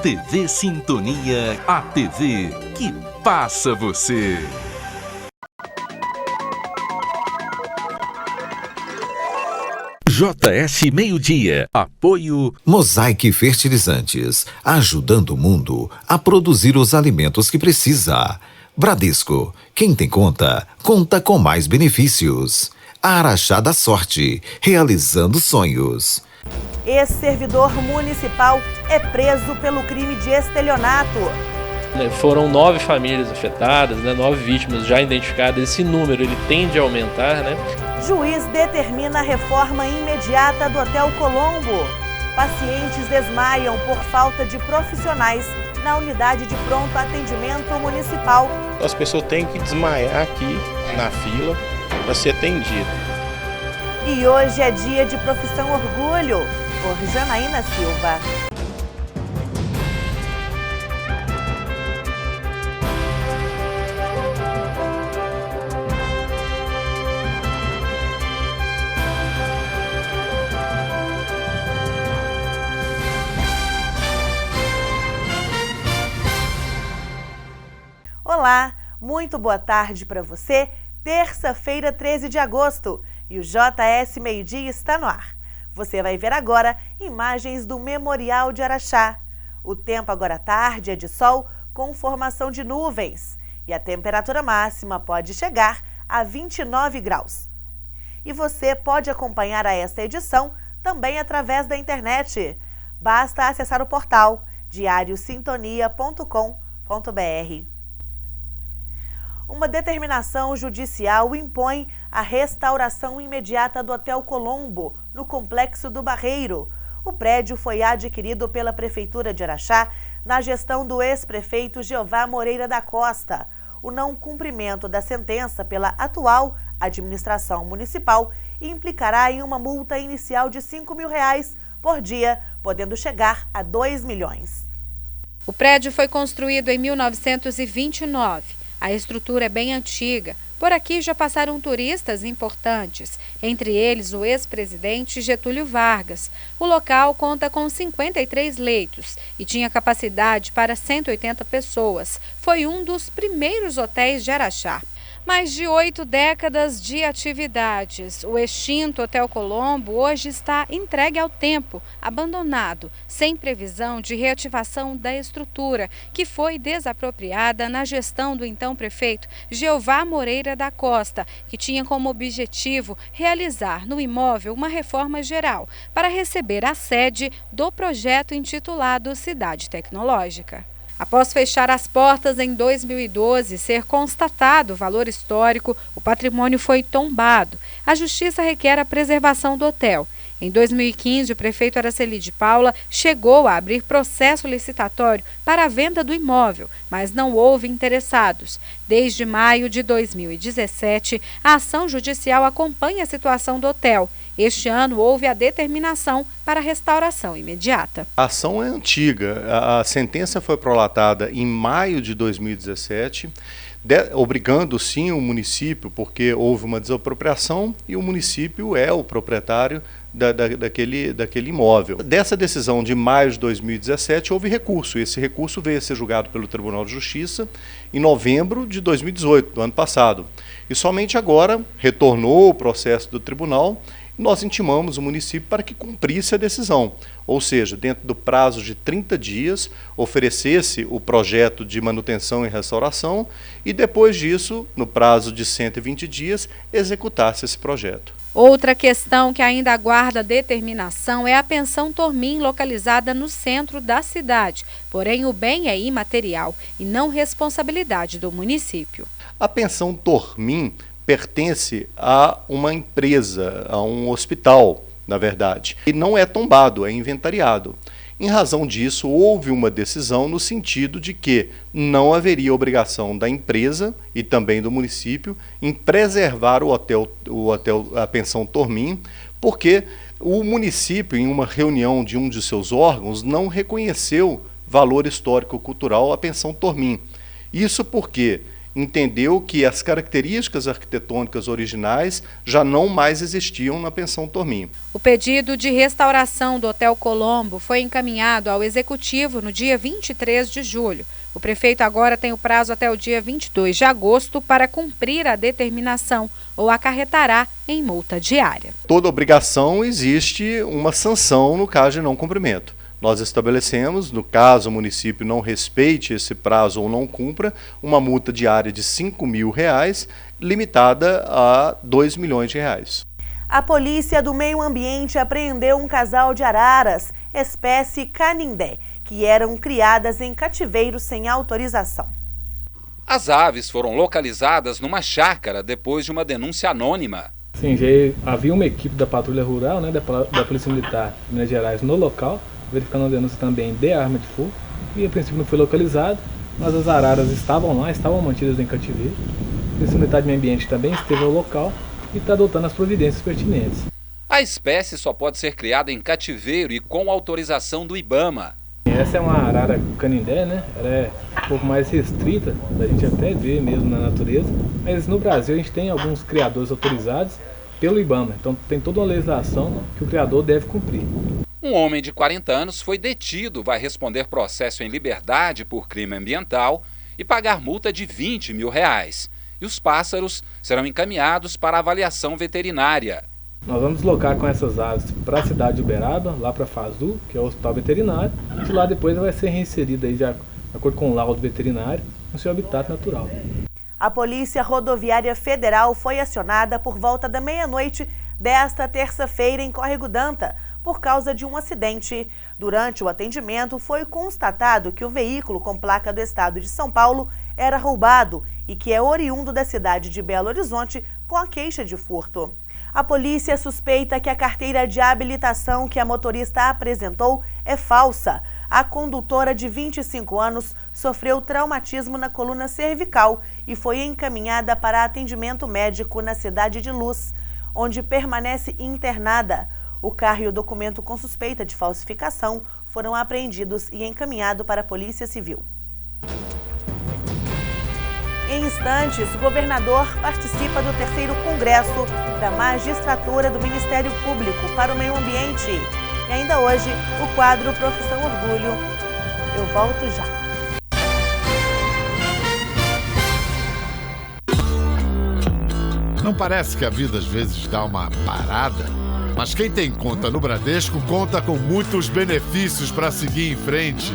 TV Sintonia, a TV que passa você. JS Meio-Dia. Apoio Mosaic Fertilizantes, ajudando o mundo a produzir os alimentos que precisa. Bradesco, quem tem conta, conta com mais benefícios. Araxá da Sorte, realizando sonhos. Ex-servidor municipal é preso pelo crime de estelionato. Foram 9 famílias afetadas, 9 vítimas já identificadas. Esse número ele tende a aumentar, Juiz determina a reforma imediata do Hotel Colombo. Pacientes desmaiam por falta de profissionais na unidade de pronto atendimento municipal. As pessoas têm que desmaiar aqui na fila para ser atendido. E hoje é dia de Profissão Orgulho, por Janaína Silva. Olá, muito boa tarde para você. Terça-feira, 13 de agosto, e o JS Meio-Dia está no ar. Você vai ver agora imagens do Memorial de Araxá. O tempo agora à tarde é de sol com formação de nuvens e a temperatura máxima pode chegar a 29 graus. E você pode acompanhar esta edição também através da internet. Basta acessar o portal diariosintonia.com.br. Uma determinação judicial impõe a restauração imediata do Hotel Colombo, no Complexo do Barreiro. O prédio foi adquirido pela Prefeitura de Araxá na gestão do ex-prefeito Jeová Moreira da Costa. O não cumprimento da sentença pela atual administração municipal implicará em uma multa inicial de R$5 mil por dia, podendo chegar a R$2 milhões. O prédio foi construído em 1929. A estrutura é bem antiga. Por aqui já passaram turistas importantes, entre eles o ex-presidente Getúlio Vargas. O local conta com 53 leitos e tinha capacidade para 180 pessoas. Foi um dos primeiros hotéis de Araxá. Mais de 8 décadas de atividades. O extinto Hotel Colombo hoje está entregue ao tempo, abandonado, sem previsão de reativação da estrutura, que foi desapropriada na gestão do então prefeito Jeová Moreira da Costa, que tinha como objetivo realizar no imóvel uma reforma geral para receber a sede do projeto intitulado Cidade Tecnológica. Após fechar as portas em 2012 e ser constatado o valor histórico, o patrimônio foi tombado. A Justiça requer a preservação do hotel. Em 2015, o prefeito Araceli de Paula chegou a abrir processo licitatório para a venda do imóvel, mas não houve interessados. Desde maio de 2017, a ação judicial acompanha a situação do hotel. Este ano houve a determinação para a restauração imediata. A ação é antiga. A sentença foi prolatada em maio de 2017, obrigando sim o município, porque houve uma desapropriação e o município é o proprietário daquele imóvel. Dessa decisão de maio de 2017 houve recurso. Esse recurso veio a ser julgado pelo Tribunal de Justiça em novembro de 2018, do ano passado. E somente agora retornou o processo do tribunal. Nós intimamos o município para que cumprisse a decisão, ou seja, dentro do prazo de 30 dias, oferecesse o projeto de manutenção e restauração e depois disso, no prazo de 120 dias, executasse esse projeto. Outra questão que ainda aguarda determinação é a pensão Tormin, localizada no centro da cidade. Porém, o bem é imaterial e não responsabilidade do município. A pensão Tormin pertence a uma empresa, a um hospital, na verdade, e não é tombado, é inventariado. Em razão disso, houve uma decisão no sentido de que não haveria obrigação da empresa e também do município em preservar a pensão Tormin, porque o município, em uma reunião de um de seus órgãos, não reconheceu valor histórico-cultural à pensão Tormin. Isso porque entendeu que as características arquitetônicas originais já não mais existiam na pensão Torminho. O pedido de restauração do Hotel Colombo foi encaminhado ao Executivo no dia 23 de julho. O prefeito agora tem o prazo até o dia 22 de agosto para cumprir a determinação ou acarretará em multa diária. Toda obrigação existe uma sanção no caso de não cumprimento. Nós estabelecemos, no caso o município não respeite esse prazo ou não cumpra, uma multa diária de R$5.000, limitada a R$2 milhões. A Polícia do Meio Ambiente apreendeu um casal de araras, espécie canindé, que eram criadas em cativeiro sem autorização. As aves foram localizadas numa chácara depois de uma denúncia anônima. Sim, já havia uma equipe da Patrulha Rural, da Polícia Militar de Minas Gerais no local, verificando uma denúncia também de arma de fogo, e a princípio não foi localizado, mas as araras estavam lá, estavam mantidas em cativeiro. A Polícia Militar de Meio Ambiente também esteve ao local e está adotando as providências pertinentes. A espécie só pode ser criada em cativeiro e com autorização do IBAMA. Essa é uma arara canindé, né? Ela é um pouco mais restrita, da gente até ver mesmo na natureza, mas no Brasil a gente tem alguns criadores autorizados pelo IBAMA, então tem toda uma legislação que o criador deve cumprir. Um homem de 40 anos foi detido, vai responder processo em liberdade por crime ambiental e pagar multa de R$20 mil. E os pássaros serão encaminhados para avaliação veterinária. Nós vamos deslocar com essas aves para a cidade de Uberaba, lá para a FASU, que é o hospital veterinário, e de lá depois vai ser reinserida aí, de acordo com o laudo veterinário, no seu habitat natural. A Polícia Rodoviária Federal foi acionada por volta da meia-noite desta terça-feira em Córrego Danta, por causa de um acidente. Durante o atendimento, foi constatado que o veículo com placa do estado de São Paulo era roubado e que é oriundo da cidade de Belo Horizonte com a queixa de furto. A polícia suspeita que a carteira de habilitação que a motorista apresentou é falsa. A condutora de 25 anos sofreu traumatismo na coluna cervical e foi encaminhada para atendimento médico na cidade de Luz, onde permanece internada. O carro e o documento com suspeita de falsificação foram apreendidos e encaminhados para a Polícia Civil. Em instantes, o governador participa do 3º Congresso da Magistratura do Ministério Público para o Meio Ambiente. E ainda hoje, o quadro Profissão Orgulho. Eu volto já. Não parece que a vida às vezes dá uma parada? Mas quem tem conta no Bradesco conta com muitos benefícios para seguir em frente.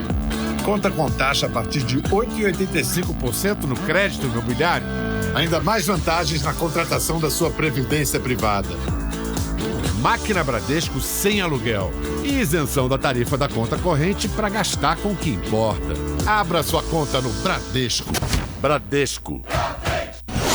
Conta com taxa a partir de 8,85% no crédito imobiliário. Ainda mais vantagens na contratação da sua previdência privada. Máquina Bradesco sem aluguel. E isenção da tarifa da conta corrente para gastar com o que importa. Abra sua conta no Bradesco. Bradesco.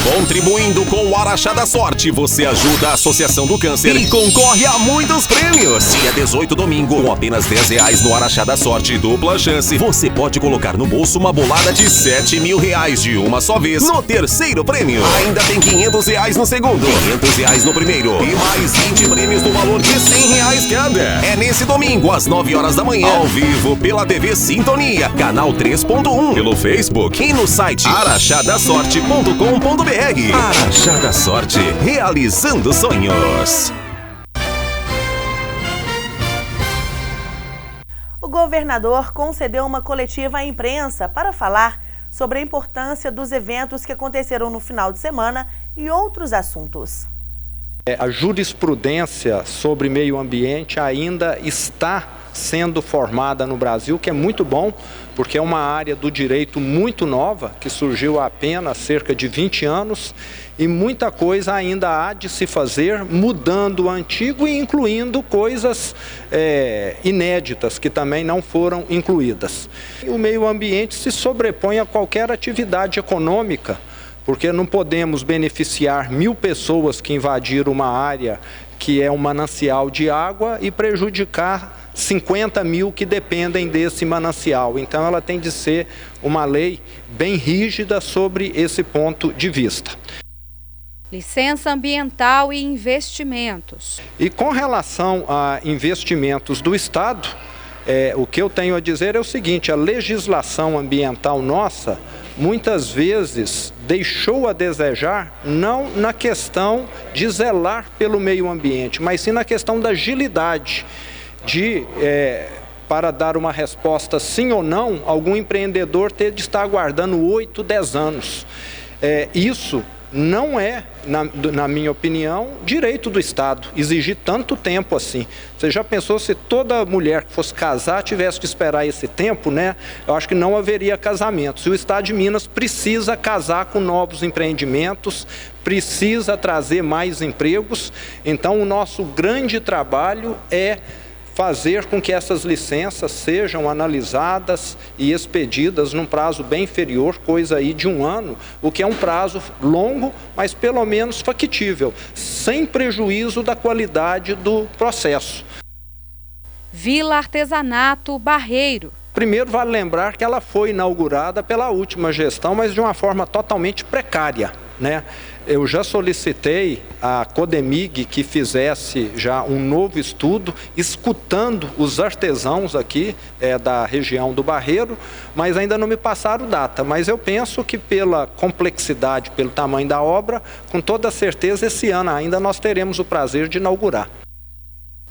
Contribuindo com o Araxá da Sorte, você ajuda a Associação do Câncer e concorre a muitos prêmios. Dia 18, domingo, com apenas R$10 no Araxá da Sorte dupla chance, você pode colocar no bolso uma bolada de R$7 mil de uma só vez no 3º prêmio. Ainda tem R$500 no segundo, R$500 no primeiro e mais 20 prêmios no valor de R$100 cada. É nesse domingo, às 9 horas da manhã, ao vivo pela TV Sintonia, canal 3.1, pelo Facebook e no site araxadasorte.com.br. Araxá da Sorte, realizando sonhos. O governador concedeu uma coletiva à imprensa para falar sobre a importância dos eventos que aconteceram no final de semana e outros assuntos. A jurisprudência sobre meio ambiente ainda está sendo formada no Brasil, que é muito bom, porque é uma área do direito muito nova, que surgiu há apenas cerca de 20 anos, e muita coisa ainda há de se fazer, mudando o antigo e incluindo coisas inéditas, que também não foram incluídas. O meio ambiente se sobrepõe a qualquer atividade econômica, porque não podemos beneficiar 1.000 pessoas que invadiram uma área que é um manancial de água e prejudicar 50.000 que dependem desse manancial. Então ela tem de ser uma lei bem rígida sobre esse ponto de vista. Licença ambiental e investimentos. E com relação a investimentos do Estado, o que eu tenho a dizer é o seguinte: a legislação ambiental nossa muitas vezes deixou a desejar, não na questão de zelar pelo meio ambiente, mas sim na questão da agilidade para dar uma resposta sim ou não, algum empreendedor ter de estar aguardando 8, 10 anos. Isso não é, na minha opinião, direito do Estado, exigir tanto tempo assim. Você já pensou se toda mulher que fosse casar tivesse de esperar esse tempo, né? Eu acho que não haveria casamento. Se o Estado de Minas precisa casar com novos empreendimentos, precisa trazer mais empregos, então o nosso grande trabalho é fazer com que essas licenças sejam analisadas e expedidas num prazo bem inferior, coisa aí de 1 ano, o que é um prazo longo, mas pelo menos factível, sem prejuízo da qualidade do processo. Vila Artesanato Barreiro. Primeiro, vale lembrar que ela foi inaugurada pela última gestão, mas de uma forma totalmente precária, né? Eu já solicitei à Codemig que fizesse já um novo estudo, escutando os artesãos aqui da região do Barreiro, mas ainda não me passaram data. Mas eu penso que pela complexidade, pelo tamanho da obra, com toda certeza esse ano ainda nós teremos o prazer de inaugurar.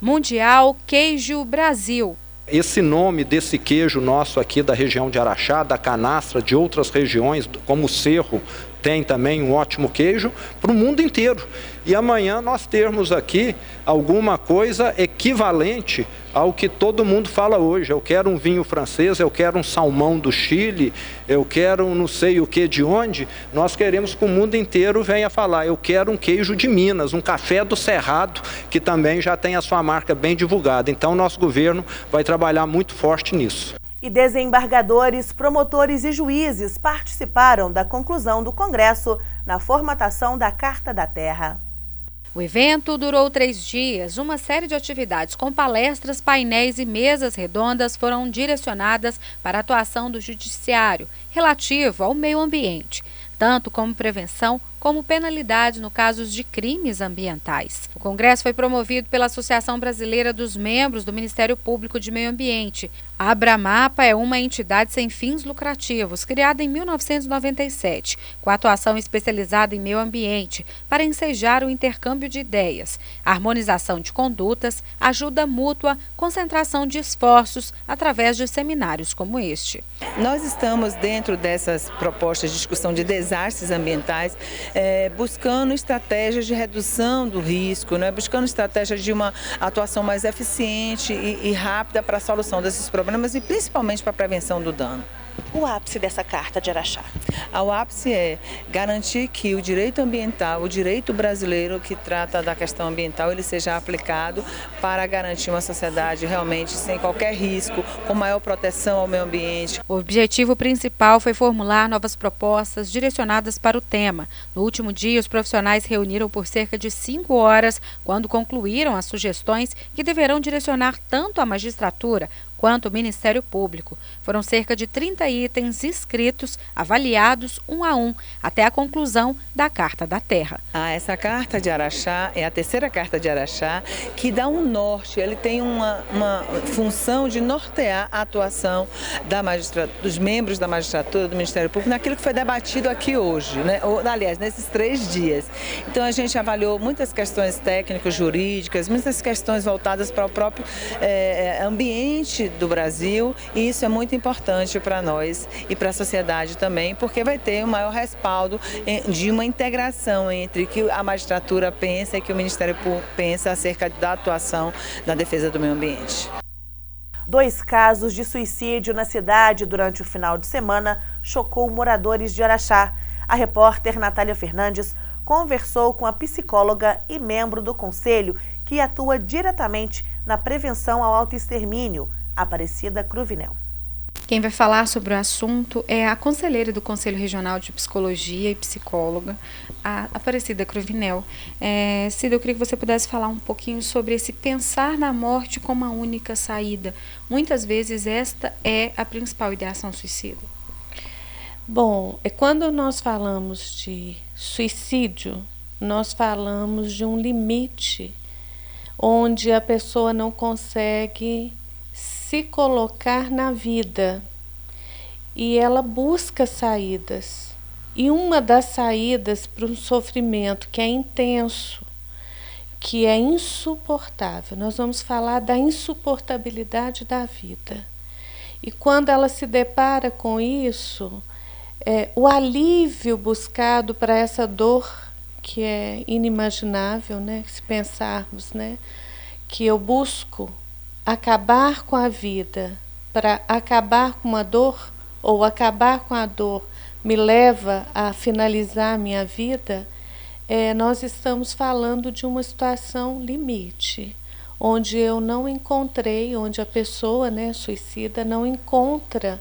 Mundial Queijo Brasil. Esse nome desse queijo nosso aqui da região de Araxá, da Canastra, de outras regiões, como o Cerro, tem também um ótimo queijo para o mundo inteiro. E amanhã nós termos aqui alguma coisa equivalente ao que todo mundo fala hoje. Eu quero um vinho francês, eu quero um salmão do Chile, eu quero um não sei o que de onde. Nós queremos que o mundo inteiro venha falar. Eu quero um queijo de Minas, um café do Cerrado, que também já tem a sua marca bem divulgada. Então nosso governo vai trabalhar muito forte nisso. E desembargadores, promotores e juízes participaram da conclusão do Congresso na formatação da Carta da Terra. O evento durou 3 dias. Uma série de atividades com palestras, painéis e mesas redondas foram direcionadas para a atuação do Judiciário relativo ao meio ambiente, tanto como prevenção como penalidade no casos de crimes ambientais. O congresso foi promovido pela Associação Brasileira dos Membros do Ministério Público de Meio Ambiente. A Abramapa é uma entidade sem fins lucrativos, criada em 1997, com atuação especializada em meio ambiente, para ensejar o intercâmbio de ideias, harmonização de condutas, ajuda mútua, concentração de esforços através de seminários como este. Nós estamos dentro dessas propostas de discussão de desastres ambientais, buscando estratégias de redução do risco, né? Buscando estratégias de uma atuação mais eficiente e rápida para a solução desses problemas e principalmente para a prevenção do dano. O ápice dessa Carta de Araxá? O ápice é garantir que o direito ambiental, o direito brasileiro que trata da questão ambiental, ele seja aplicado para garantir uma sociedade realmente sem qualquer risco, com maior proteção ao meio ambiente. O objetivo principal foi formular novas propostas direcionadas para o tema. No último dia, os profissionais reuniram por cerca de 5 horas, quando concluíram as sugestões que deverão direcionar tanto a magistratura quanto o Ministério Público. Foram cerca de 30 itens escritos, avaliados um a um, até a conclusão da Carta da Terra. Essa Carta de Araxá é a terceira Carta de Araxá, que dá um norte, ele tem uma função de nortear a atuação dos membros da magistratura, do Ministério Público, naquilo que foi debatido aqui hoje, né? Aliás, nesses 3 dias. Então a gente avaliou muitas questões técnicas, jurídicas, muitas questões voltadas para o próprio ambiente do Brasil, e isso é muito importante para nós e para a sociedade também, porque vai ter um maior respaldo de uma integração entre o que a magistratura pensa e que o Ministério Público pensa acerca da atuação na defesa do meio ambiente. 2 casos de suicídio na cidade durante o final de semana chocou moradores de Araxá. A repórter Natália Fernandes conversou com a psicóloga e membro do conselho que atua diretamente na prevenção ao autoextermínio, Aparecida Cruvinel. Quem vai falar sobre o assunto é a conselheira do Conselho Regional de Psicologia e psicóloga, a Aparecida Cruvinel. Cida, eu queria que você pudesse falar um pouquinho sobre esse pensar na morte como a única saída. Muitas vezes esta é a principal ideação suicida. Bom, quando nós falamos de suicídio, nós falamos de um limite onde a pessoa não consegue se colocar na vida e ela busca saídas. E uma das saídas para um sofrimento que é intenso, que é insuportável, nós vamos falar da insuportabilidade da vida. E quando ela se depara com isso, o alívio buscado para essa dor que é inimaginável, né? Se pensarmos, né, que eu busco acabar com a vida para acabar com uma dor, ou acabar com a dor me leva a finalizar a minha vida, nós estamos falando de uma situação limite, onde eu não encontrei, onde a pessoa, né, suicida não encontra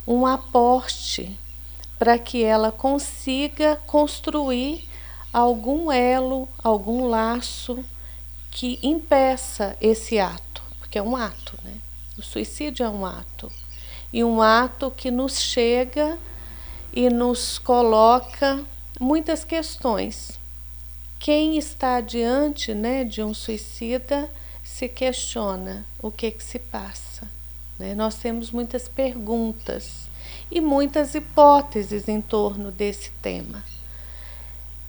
um aporte para que ela consiga construir algum elo, algum laço que impeça esse ato, porque é um ato, né? O suicídio é um ato, e um ato que nos chega e nos coloca muitas questões. Quem está diante, né, de um suicida se questiona o que se passa, né? Nós temos muitas perguntas e muitas hipóteses em torno desse tema.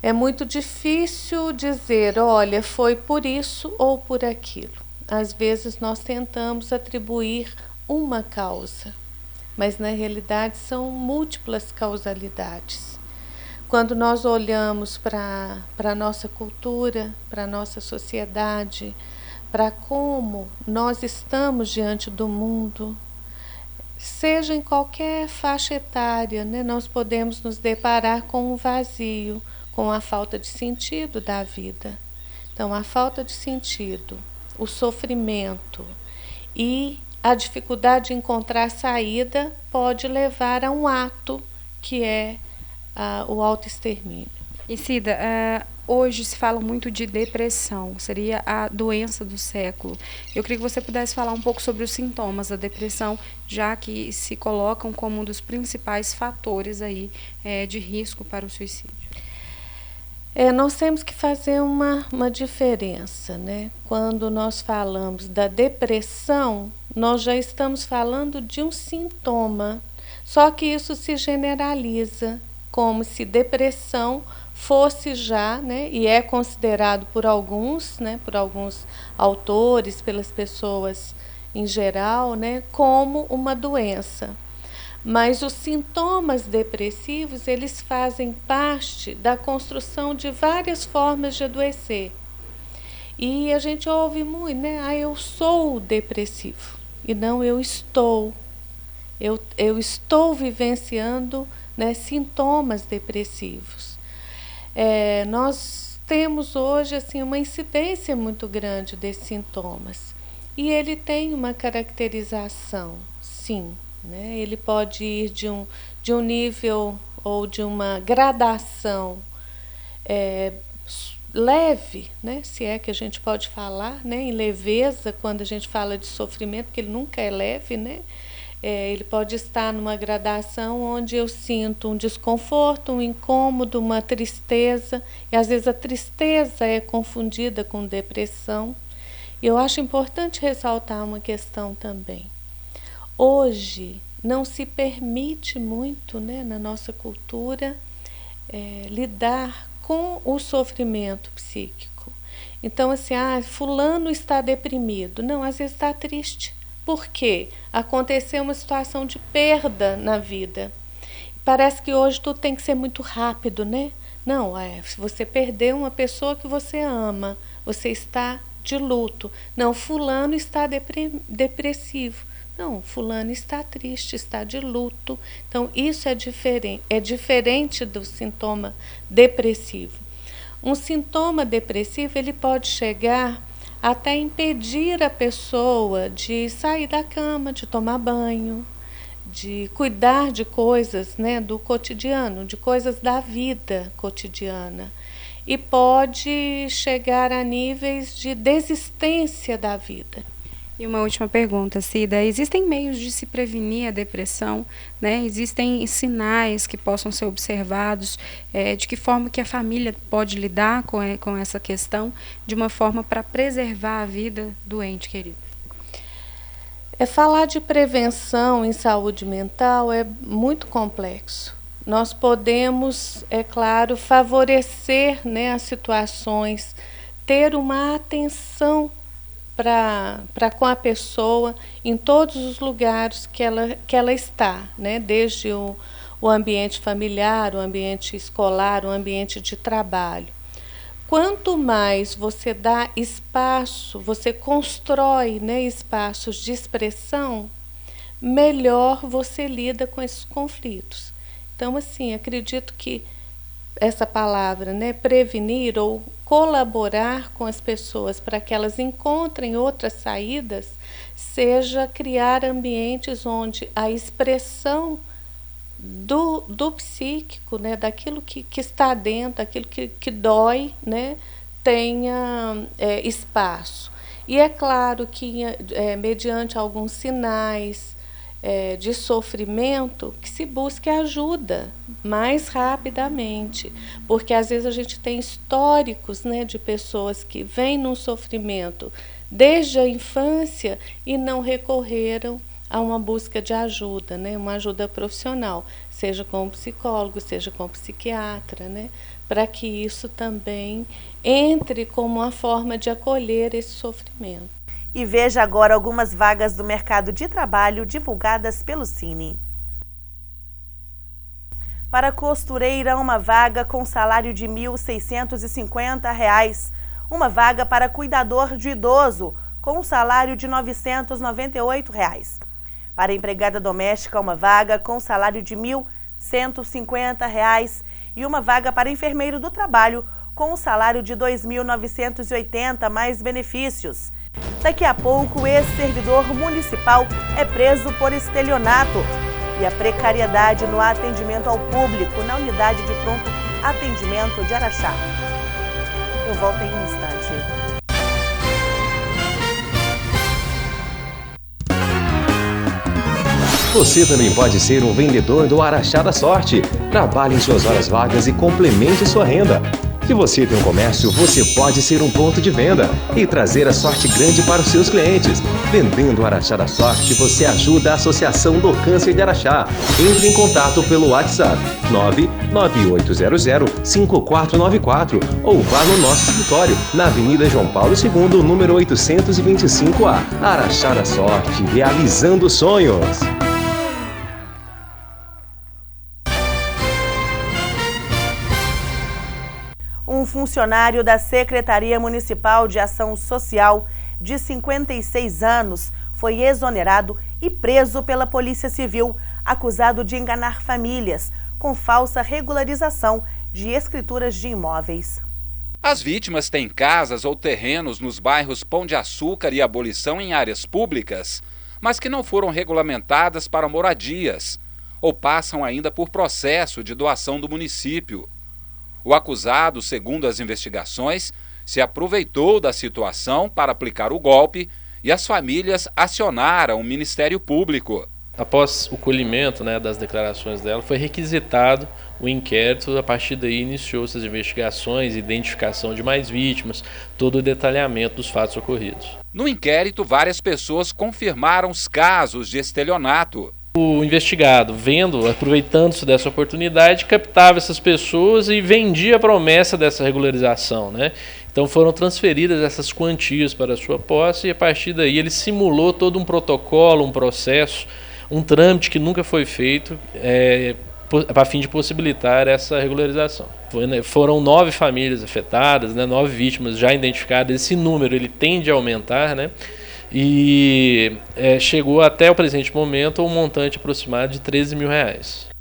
É muito difícil dizer, olha, foi por isso ou por aquilo. Às vezes nós tentamos atribuir uma causa, mas na realidade são múltiplas causalidades. Quando nós olhamos para a nossa cultura, para a nossa sociedade, para como nós estamos diante do mundo, seja em qualquer faixa etária, né, nós podemos nos deparar com um vazio, com a falta de sentido da vida. Então, a falta de sentido, o sofrimento e a dificuldade de encontrar saída pode levar a um ato que é o autoextermínio. E Cida, hoje se fala muito de depressão, seria a doença do século. Eu queria que você pudesse falar um pouco sobre os sintomas da depressão, já que se colocam como um dos principais fatores aí, de risco para o suicídio. Nós temos que fazer uma diferença, né? Quando nós falamos da depressão, nós já estamos falando de um sintoma, só que isso se generaliza, como se depressão fosse já, né, e é considerado por alguns, né, por alguns autores, pelas pessoas em geral, né, como uma doença. Mas os sintomas depressivos, eles fazem parte da construção de várias formas de adoecer. E a gente ouve muito, né, eu sou depressivo, e não eu estou. Eu estou vivenciando, né, sintomas depressivos. Nós temos hoje assim, uma incidência muito grande desses sintomas. E ele tem uma caracterização, sim. Né? Ele pode ir de um nível ou de uma gradação leve, né? Se é que a gente pode falar, né? Em leveza, quando a gente fala de sofrimento, porque ele nunca é leve, né? Ele pode estar numa gradação onde eu sinto um desconforto, um incômodo, uma tristeza, e às vezes a tristeza é confundida com depressão. E eu acho importante ressaltar uma questão também. Hoje não se permite muito, né, na nossa cultura, lidar com o sofrimento psíquico. Então, assim, fulano está deprimido. Não, às vezes está triste. Por quê? Aconteceu uma situação de perda na vida. Parece que hoje tudo tem que ser muito rápido, né? Não, se você perdeu uma pessoa que você ama, você está de luto. Não, fulano está depressivo. Não, fulano está triste, está de luto. Então, isso é diferente do sintoma depressivo. Um sintoma depressivo, ele pode chegar até impedir a pessoa de sair da cama, de tomar banho, de cuidar de coisas, né, do cotidiano, de coisas da vida cotidiana. E pode chegar a níveis de desistência da vida. E uma última pergunta, Cida. Existem meios de se prevenir a depressão, né? Existem sinais que possam ser observados? De que forma que a família pode lidar com essa questão de uma forma para preservar a vida do ente querido? Falar de prevenção em saúde mental é muito complexo. Nós podemos, é claro, favorecer, né, as situações, ter uma atenção para com a pessoa em todos os lugares que ela está, né, desde o ambiente familiar, o ambiente escolar, o ambiente de trabalho. Quanto mais você dá espaço, você constrói, né, espaços de expressão, melhor você lida com esses conflitos. Então, assim, acredito que essa palavra, né, prevenir ou colaborar com as pessoas para que elas encontrem outras saídas, seja criar ambientes onde a expressão do psíquico, né, daquilo que está dentro, daquilo que dói, né, tenha espaço. E é claro que, mediante alguns sinais de sofrimento, que se busque ajuda mais rapidamente, porque às vezes a gente tem históricos, né, de pessoas que vêm num sofrimento desde a infância e não recorreram a uma busca de ajuda, né, uma ajuda profissional, seja com um psicólogo, seja com um psiquiatra, né, para que isso também entre como uma forma de acolher esse sofrimento. E veja agora algumas vagas do mercado de trabalho divulgadas pelo Cine. Para costureira, uma vaga com salário de R$ 1.650. Uma vaga para cuidador de idoso, com salário de R$ 998. Para empregada doméstica, uma vaga com salário de R$ 1.150. E uma vaga para enfermeiro do trabalho, com o salário de R$ 2.980, mais benefícios. Daqui a pouco, o ex-servidor municipal é preso por estelionato. E a precariedade no atendimento ao público na unidade de pronto atendimento de Araxá. Eu volto em um instante. Você também pode ser um vendedor do Araxá da Sorte. Trabalhe em suas horas vagas e complemente sua renda. Se você tem um comércio, você pode ser um ponto de venda e trazer a sorte grande para os seus clientes. Vendendo o Araxá da Sorte, você ajuda a Associação do Câncer de Araxá. Entre em contato pelo WhatsApp 99800-5494 ou vá no nosso escritório, na Avenida João Paulo II, número 825A. Araxá da Sorte, realizando sonhos. Um funcionário da Secretaria Municipal de Ação Social, de 56 anos, foi exonerado e preso pela Polícia Civil, acusado de enganar famílias com falsa regularização de escrituras de imóveis. As vítimas têm casas ou terrenos nos bairros Pão de Açúcar e Abolição em áreas públicas, mas que não foram regulamentadas para moradias, ou passam ainda por processo de doação do município. O acusado, segundo as investigações, se aproveitou da situação para aplicar o golpe e as famílias acionaram o Ministério Público. Após o colhimento, né, das declarações dela, foi requisitado o inquérito. A partir daí iniciou-se as investigações, identificação de mais vítimas, todo o detalhamento dos fatos ocorridos. No inquérito, várias pessoas confirmaram os casos de estelionato. O investigado, aproveitando-se dessa oportunidade, captava essas pessoas e vendia a promessa dessa regularização, né? Então foram transferidas essas quantias para a sua posse e a partir daí ele simulou todo um protocolo, um processo, um trâmite que nunca foi feito a fim de possibilitar essa regularização. Foram 9 famílias afetadas, né, 9 vítimas já identificadas. Esse número ele tende a aumentar, né? E chegou até o presente momento um montante aproximado de R$ 13 mil.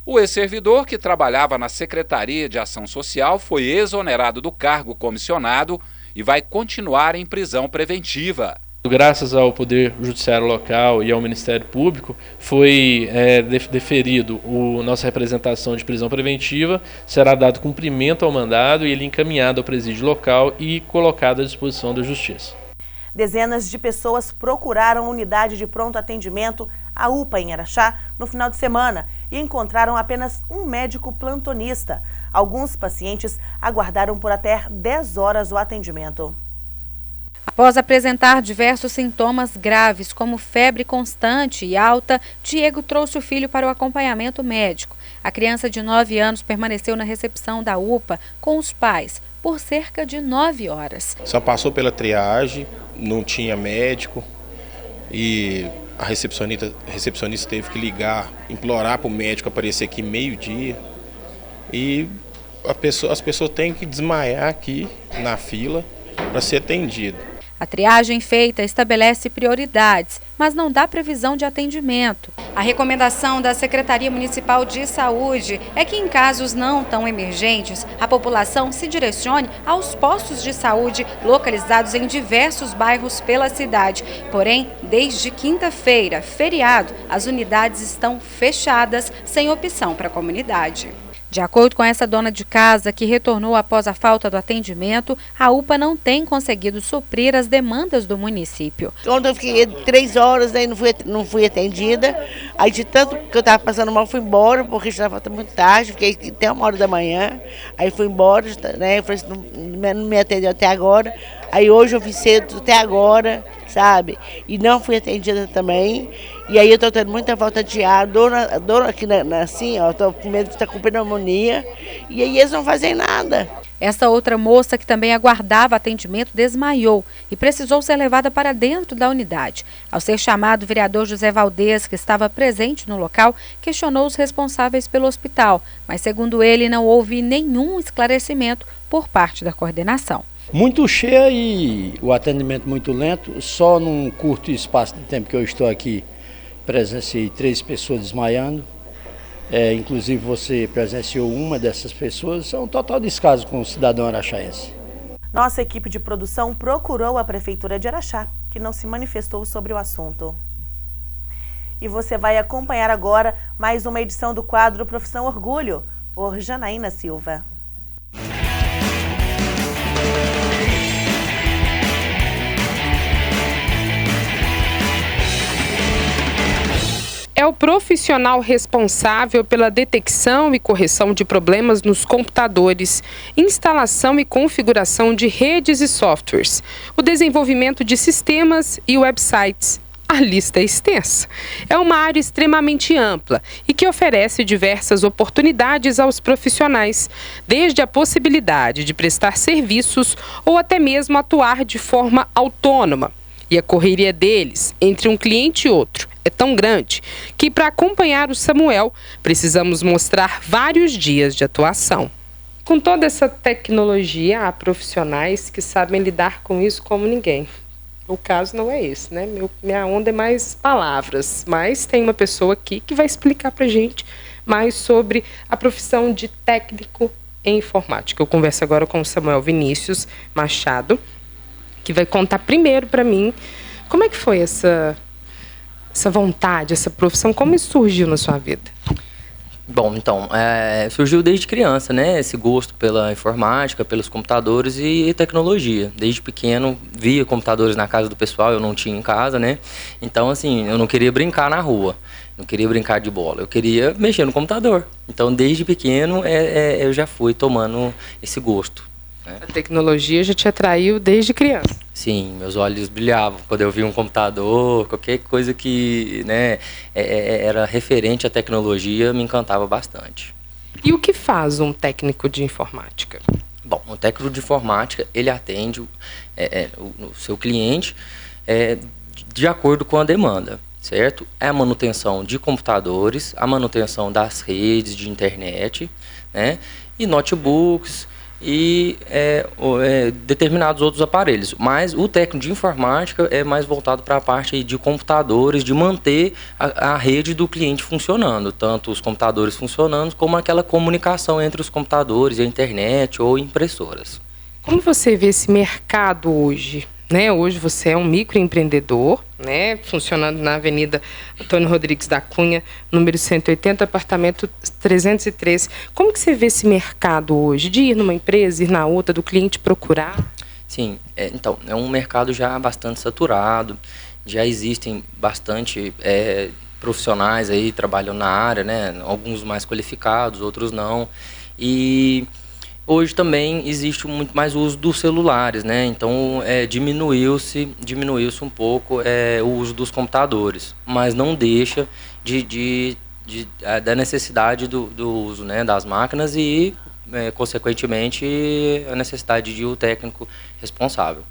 O ex-servidor, que trabalhava na Secretaria de Ação Social, foi exonerado do cargo comissionado e vai continuar em prisão preventiva. Graças ao Poder Judiciário Local e ao Ministério Público, foi deferido nossa representação de prisão preventiva, será dado cumprimento ao mandado e ele encaminhado ao presídio local e colocado à disposição da Justiça. Dezenas de pessoas procuraram a unidade de pronto atendimento, a UPA em Araxá, no final de semana e encontraram apenas um médico plantonista. Alguns pacientes aguardaram por até 10 horas o atendimento. Após apresentar diversos sintomas graves, como febre constante e alta, Diego trouxe o filho para o acompanhamento médico. A criança de 9 anos permaneceu na recepção da UPA com os pais por cerca de 9 horas. Só passou pela triagem, não tinha médico e a recepcionista teve que ligar, implorar para o médico aparecer aqui meio-dia. E as pessoas têm que desmaiar aqui na fila para ser atendido. A triagem feita estabelece prioridades, mas não dá previsão de atendimento. A recomendação da Secretaria Municipal de Saúde é que, em casos não tão emergentes, a população se direcione aos postos de saúde localizados em diversos bairros pela cidade. Porém, desde quinta-feira, feriado, as unidades estão fechadas, sem opção para a comunidade. De acordo com essa dona de casa, que retornou após a falta do atendimento, a UPA não tem conseguido suprir as demandas do município. Ontem eu fiquei 3 horas, aí não fui atendida. Aí de tanto que eu estava passando mal, fui embora, porque já estava muito tarde, fiquei até 1 hora da manhã. Aí fui embora, né? Eu falei assim, não me atendeu até agora. Aí hoje eu vim cedo até agora, sabe? E não fui atendida também. E aí eu estou tendo muita falta de ar, dor aqui assim, ó, estou com medo de estar com pneumonia. E aí eles não fazem nada. Essa outra moça, que também aguardava atendimento, desmaiou e precisou ser levada para dentro da unidade. Ao ser chamado, o vereador José Valdez, que estava presente no local, questionou os responsáveis pelo hospital, mas segundo ele não houve nenhum esclarecimento por parte da coordenação. Muito cheia e o atendimento muito lento, só num curto espaço de tempo que eu estou aqui, presenciei 3 pessoas desmaiando. Inclusive você presenciou uma dessas pessoas, é um total descaso com o cidadão araxaense. Nossa equipe de produção procurou a Prefeitura de Araxá, que não se manifestou sobre o assunto. E você vai acompanhar agora mais uma edição do quadro Profissão Orgulho, por Janaína Silva. É o profissional responsável pela detecção e correção de problemas nos computadores, instalação e configuração de redes e softwares, o desenvolvimento de sistemas e websites. A lista é extensa. É uma área extremamente ampla e que oferece diversas oportunidades aos profissionais, desde a possibilidade de prestar serviços ou até mesmo atuar de forma autônoma. E a correria deles, entre um cliente e outro, é tão grande que, para acompanhar o Samuel, precisamos mostrar vários dias de atuação. Com toda essa tecnologia, há profissionais que sabem lidar com isso como ninguém. O caso não é esse, né? Minha onda é mais palavras, mas tem uma pessoa aqui que vai explicar para a gente mais sobre a profissão de técnico em informática. Eu converso agora com o Samuel Vinícius Machado, que vai contar primeiro para mim como é que foi essa vontade, essa profissão, como isso surgiu na sua vida? Bom, então, surgiu desde criança, né? Esse gosto pela informática, pelos computadores e tecnologia. Desde pequeno, via computadores na casa do pessoal, eu não tinha em casa, né? Então, assim, eu não queria brincar na rua, não queria brincar de bola, eu queria mexer no computador. Então, desde pequeno, eu já fui tomando esse gosto. A tecnologia já te atraiu desde criança? Sim, meus olhos brilhavam quando eu via um computador, qualquer coisa que, né, era referente à tecnologia me encantava bastante. E o que faz um técnico de informática? Bom, o técnico de informática, ele atende o seu cliente de acordo com a demanda, certo? É a manutenção de computadores, a manutenção das redes de internet, né, e notebooks, e determinados outros aparelhos. Mas o técnico de informática é mais voltado para a parte de computadores, de manter a rede do cliente funcionando, tanto os computadores funcionando, como aquela comunicação entre os computadores e a internet ou impressoras. Como você vê esse mercado hoje? Né? Hoje você é um microempreendedor, né? Funcionando na Avenida Antônio Rodrigues da Cunha, número 180, apartamento 303. Como que você vê esse mercado hoje? De ir numa empresa, ir na outra, do cliente procurar? Sim, então, é um mercado já bastante saturado, já existem bastante profissionais aí que trabalham na área, né? Alguns mais qualificados, outros não. E hoje também existe muito mais o uso dos celulares, né? Então diminuiu-se um pouco o uso dos computadores, mas não deixa da necessidade do uso, né, das máquinas e, consequentemente, a necessidade de um técnico responsável.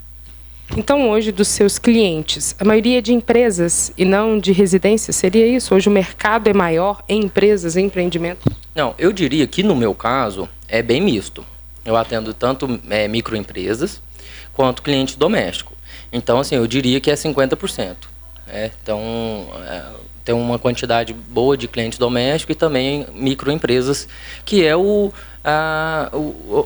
Então, hoje, dos seus clientes, a maioria é de empresas e não de residências, seria isso? Hoje o mercado é maior em empresas, em empreendimento? Não, eu diria que no meu caso é bem misto. Eu atendo tanto microempresas quanto cliente doméstico. Então, assim, eu diria que é 50%. Então, tem uma quantidade boa de clientes domésticos e também microempresas, que é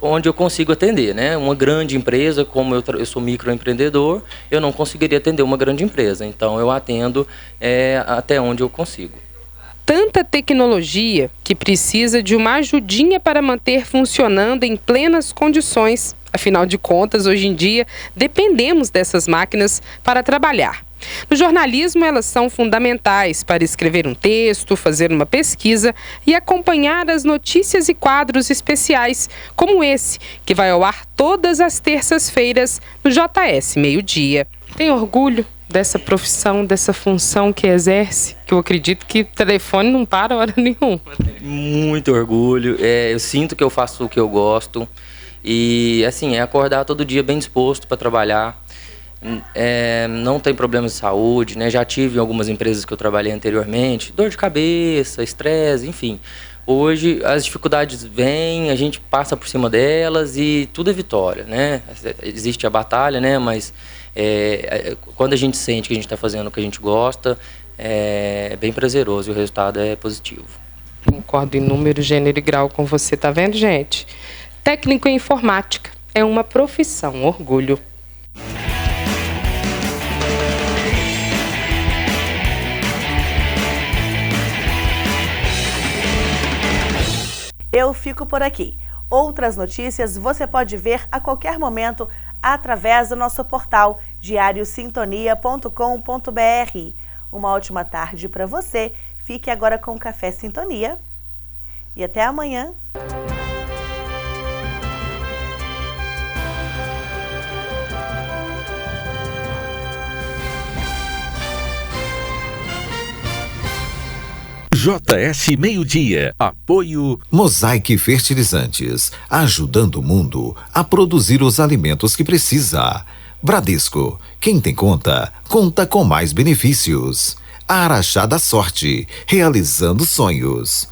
onde eu consigo atender, né? Uma grande empresa, como eu sou microempreendedor, eu não conseguiria atender uma grande empresa. Então, eu atendo até onde eu consigo. Tanta tecnologia que precisa de uma ajudinha para manter funcionando em plenas condições. Afinal de contas, hoje em dia, dependemos dessas máquinas para trabalhar. No jornalismo, elas são fundamentais para escrever um texto, fazer uma pesquisa e acompanhar as notícias e quadros especiais, como esse, que vai ao ar todas as terças-feiras no JS Meio-Dia. Tem orgulho dessa profissão, dessa função que exerce? Que eu acredito que o telefone não para hora nenhuma. Muito orgulho. Eu sinto que eu faço o que eu gosto. E, assim, acordar todo dia bem disposto para trabalhar. Não tem problemas de saúde, né? Já tive em algumas empresas que eu trabalhei anteriormente, dor de cabeça, estresse, enfim. Hoje as dificuldades vêm, a gente passa por cima delas e tudo é vitória, né? Existe a batalha, né? Mas quando a gente sente que a gente está fazendo o que a gente gosta, é bem prazeroso e o resultado é positivo. Concordo em número, gênero e grau com você, tá vendo, gente? Técnico em informática é uma profissão, orgulho. Eu fico por aqui. Outras notícias você pode ver a qualquer momento através do nosso portal diariosintonia.com.br. Uma ótima tarde para você. Fique agora com o Café Sintonia. E até amanhã. JS Meio-Dia. Apoio Mosaic Fertilizantes, ajudando o mundo a produzir os alimentos que precisa. Bradesco, quem tem conta, conta com mais benefícios. Araxá da Sorte, realizando sonhos.